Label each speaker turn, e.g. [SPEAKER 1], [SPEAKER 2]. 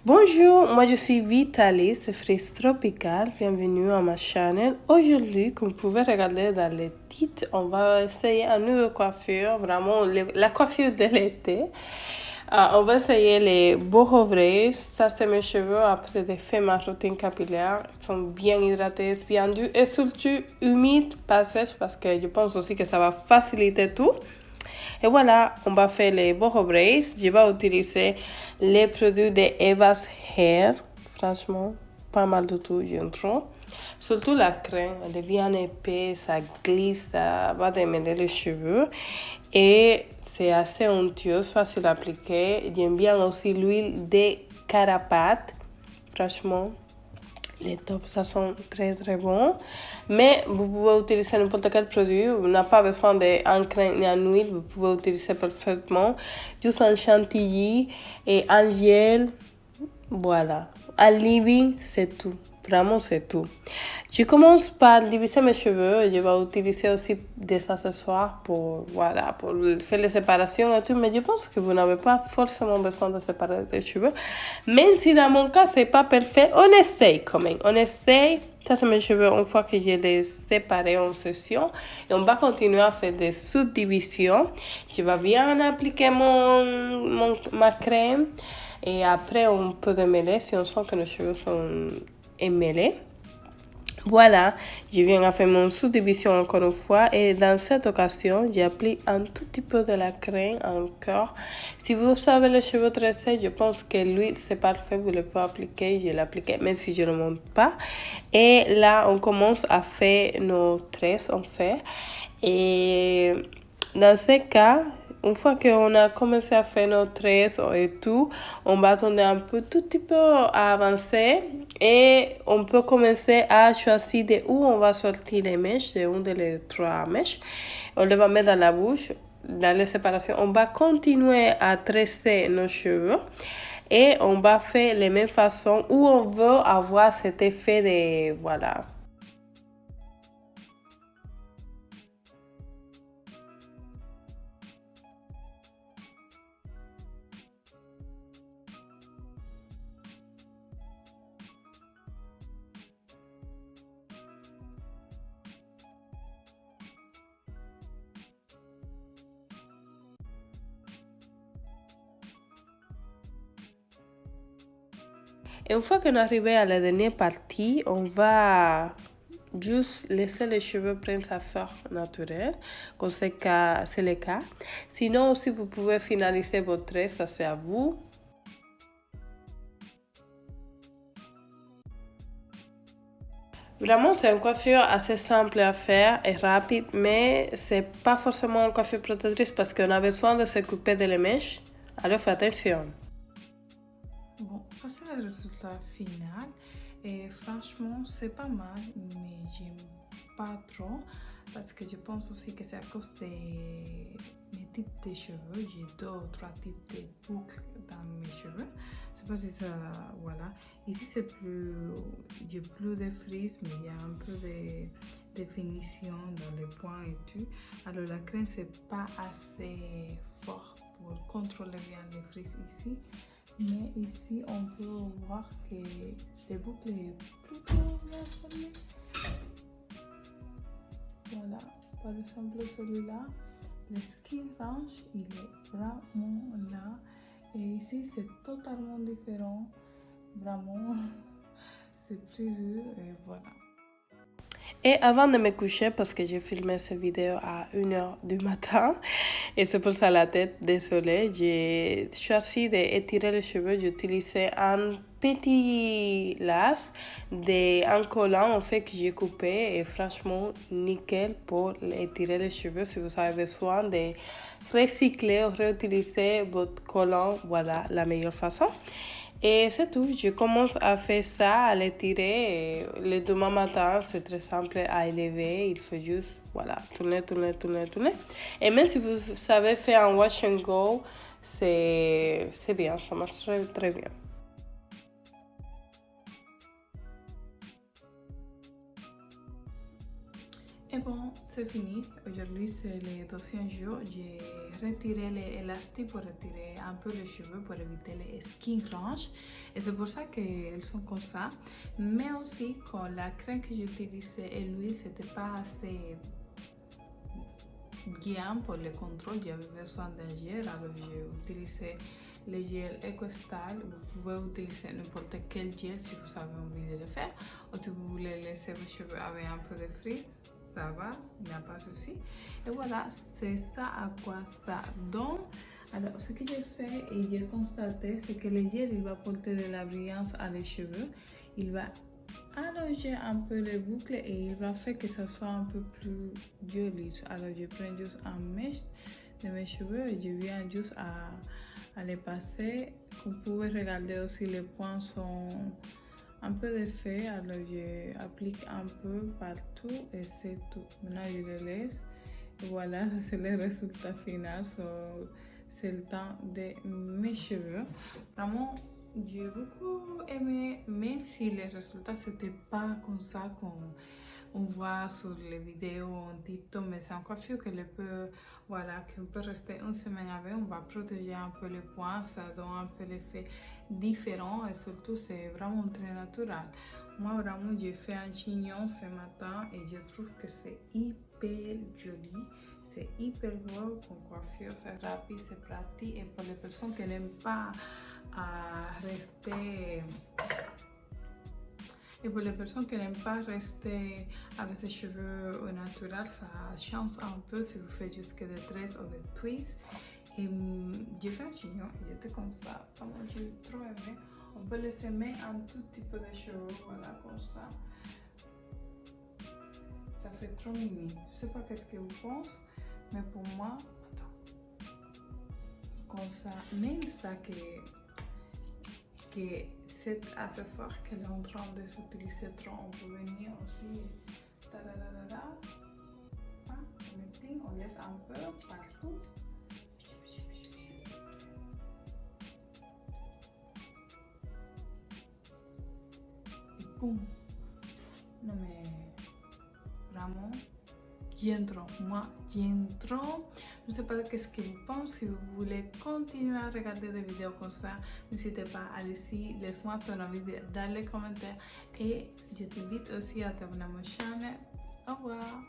[SPEAKER 1] Bonjour, moi je suis Vitalis de Frise Tropical. Bienvenue à ma chaîne. Aujourd'hui, comme vous pouvez regarder dans les titres, on va essayer une nouvelle coiffure, vraiment la coiffure de l'été. On va essayer les boho braids. Ça, c'est mes cheveux après de faire ma routine capillaire. Ils sont bien hydratés, bien durs et surtout humides, pas sèches, parce que je pense aussi que ça va faciliter tout. Et voilà, on va faire les boho braids. Je vais utiliser les produits de Eva's Hair. Franchement, pas mal du tout, j'aime trop. Surtout la crème, elle est bien épaisse, ça glisse, ça va démêler les cheveux. Et c'est assez onctueux, facile à appliquer. J'aime bien aussi l'huile de carapate. Franchement, les tops, ça sent très très bon. Mais vous pouvez utiliser n'importe quel produit. Vous n'avez pas besoin d'un crème ni d'une huile. Vous pouvez utiliser parfaitement juste un chantilly et un gel. Voilà. Un living, c'est tout. Vraiment, c'est tout. Je commence par diviser mes cheveux. Je vais utiliser aussi des accessoires pour, voilà, pour faire les séparations et tout. Mais je pense que vous n'avez pas forcément besoin de séparer les cheveux. Même si dans mon cas, c'est pas parfait, on essaye quand même. On essaye. Ça, c'est mes cheveux une fois que je les séparés en session. Et on va continuer à faire des subdivisions. Je vais bien appliquer ma crème. Et après, on peut démêler si on sent que nos cheveux sont émêlés. Voilà, je viens à faire mon sous-division encore une fois et dans cette occasion, j'applique un tout petit peu de la crème encore. Si vous avez les cheveux très secs, je pense que l'huile c'est parfait, vous le pouvez appliquer, je l'applique même si je ne le monte pas. Et là, on commence à faire nos tresses en fait. Et dans ce cas, une fois qu'on a commencé à faire nos tresses et tout, on va attendre un peu, tout petit peu à avancer et on peut commencer à choisir de où on va sortir les mèches, de une des trois mèches. On les va mettre dans la bouche, dans les séparations. On va continuer à tresser nos cheveux et on va faire les mêmes façons où on veut avoir cet effet de, voilà. Et une fois qu'on est arrivé à la dernière partie, on va juste laisser les cheveux prendre sa forme naturelle, comme c'est le cas. Sinon, aussi, vous pouvez finaliser votre tresse, ça c'est à vous. Vraiment, c'est une coiffure assez simple à faire et rapide, mais c'est pas forcément une coiffure protectrice parce qu'on a besoin de s'occuper de les mèches. Alors, faites attention.
[SPEAKER 2] Bon, ça c'est le résultat final. Et franchement, c'est pas mal, mais j'aime pas trop parce que je pense aussi que c'est à cause de mes types de cheveux. J'ai deux ou trois types de boucles dans mes cheveux. Je sais pas si ça. Voilà. Ici, c'est plus. J'ai plus de frizz, mais il y a un peu de définition dans les points et tout. Alors, la crème, c'est pas assez fort pour contrôler bien les frizz ici. Mais ici, on peut voir que les boucles est plutôt bien formées. Voilà, par exemple celui-là, le skin range, il est vraiment là. Et ici, c'est totalement différent. Vraiment, c'est plus dur et voilà.
[SPEAKER 1] Et avant de me coucher, parce que j'ai filmé cette vidéo à 1h du matin, et c'est pour ça la tête, désolée, j'ai choisi d'étirer les cheveux. J'ai utilisé un petit lace d'un collant en fait que j'ai coupé et franchement nickel pour étirer les cheveux. Si vous avez besoin de recycler ou réutiliser votre collant, voilà la meilleure façon. Et c'est tout, je commence à faire ça, à l'étirer. Le demain matin, c'est très simple à élever. Il faut juste, voilà, tourner, tourner, tourner, tourner. Et même si vous savez faire un wash and go, c'est bien, ça marche très, très bien.
[SPEAKER 2] Et bon, c'est fini. Aujourd'hui, c'est le deuxième jour. J'ai retiré les élastiques pour retirer un peu les cheveux pour éviter les skin crunch. Et c'est pour ça qu'elles sont comme ça. Mais aussi, quand la crème que j'utilisais et l'huile, c'était pas assez bien pour le contrôle. J'avais besoin d'un gel. Alors, j'ai utilisé le gel EcoStyle. Vous pouvez utiliser n'importe quel gel si vous avez envie de le faire. Ou si vous voulez laisser vos cheveux avec un peu de frizz, ça va, il n'y a pas de souci. Et voilà, c'est ça à quoi ça donne. Alors, ce que j'ai fait et j'ai constaté, c'est que le gel, il va apporter de la brillance à les cheveux. Il va allonger un peu les boucles et il va faire que ça soit un peu plus joli. Alors, je prends juste un mèche de mes cheveux et je viens juste à les passer. Vous pouvez regarder aussi, les points sont un peu d'effet, alors j'applique un peu partout et c'est tout. Maintenant je le laisse et voilà, c'est le résultat final. C'est le temps de mes cheveux. Vraiment, j'ai beaucoup aimé, même si les résultats c'était pas comme ça qu'on voit sur les vidéos en TikTok, mais c'est une coiffure qu'on peut rester une semaine avec. On va protéger un peu les points, ça donne un peu l'effet différent et surtout c'est vraiment très naturel. Moi vraiment j'ai fait un chignon ce matin et je trouve que c'est hyper joli, c'est hyper beau comme coiffure, c'est rapide, c'est pratique et pour les personnes qui n'aiment pas rester avec ses cheveux naturels, ça change un peu si vous faites juste que des tresses ou des twists. Et j'ai fait un chignon et j'étais comme ça. Vraiment, j'ai trop aimé. On peut laisser même un tout petit peu de cheveux, voilà, comme ça. Ça fait trop mimi. Je sais pas qu'est-ce que vous pensez, mais pour moi, attends. Comme ça, même ça que cet accessoire qu'elle est en train de s'utiliser trop, on peut venir aussi. On laisse un peu partout. Boum. Non mais vraiment, moi j'entends. Je ne sais pas qu'est-ce que vous pensez. Si vous voulez continuer à regarder des vidéos comme ça, n'hésitez pas, allez-y, laisse-moi ton avis dans les commentaires et je t'invite aussi à t'abonner à ma chaîne. Au revoir.